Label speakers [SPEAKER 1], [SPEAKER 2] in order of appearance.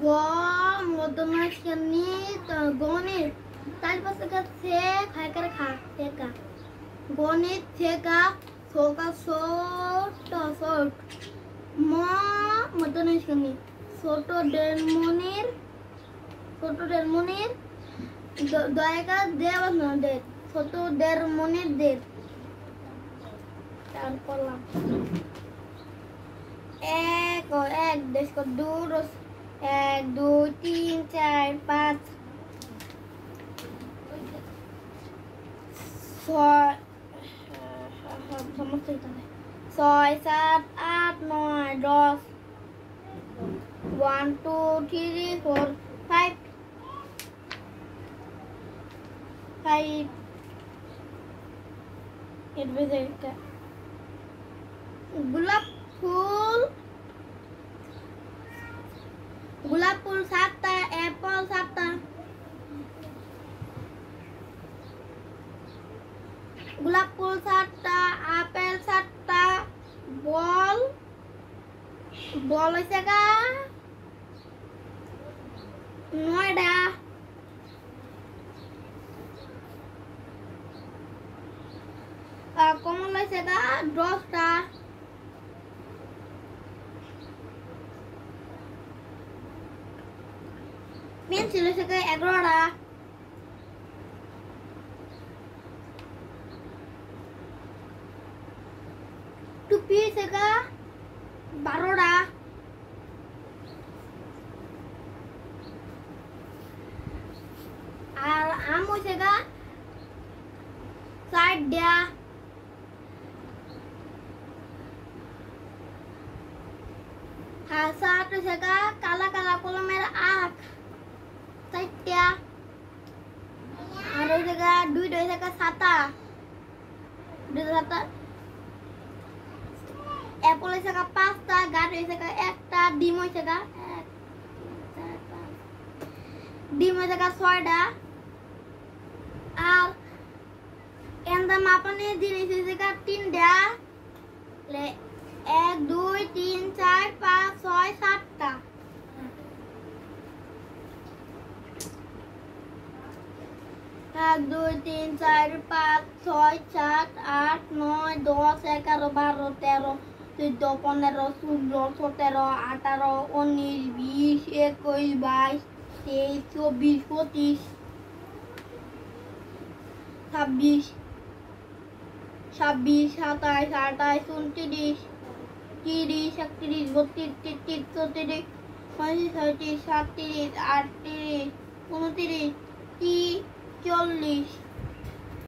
[SPEAKER 1] গ মধ্যমাস শ্রেণী গণিত তারপর সে খায় করে খা শেখা গণিত শেখা সোকা ছোট ছোট ম মধ্যমাস শ্রেণী ছোটদের মনির দয়াকা দেব না ছোটদের মনির দের তারপর এক দেশ দূর 1 2 3 4 5 6 7 8 9 10 1 2 3 4 5 it was a গোলাপ ফুল 7টা অ্যাপল 7টা গোলাপ ফুল 7টা আপেল 7টা বল হইছে গা 9টা কমল হইছে গা 10টা পেন্সিল হইছে গা 11টা টুপি হইছে গা 12টা আর আম হইছে গা 4টা সাত হইছে গা কালা কলমের আখ 4টা আর হইছে গা 2টা হইছে গা ছাতা 2টা ছাতা অ্যাপল হইছে গা 5টা গাছ হইছে গা 1টা ডিম হইছে গা 1 4 5 ডিম হইছে গা 6টা আর এন্দা মাপনে জিনিস হইছে গা 3টা লে 1 2 3 4 5 6 7টা 1 2 3 4 5 6 7 8 9 10 11 12 13 14 15 16 17 18 19 20 21 22 23 24 25 26 27 28 29 30 31 32 33 34 35 36 37 38 39 40 30 40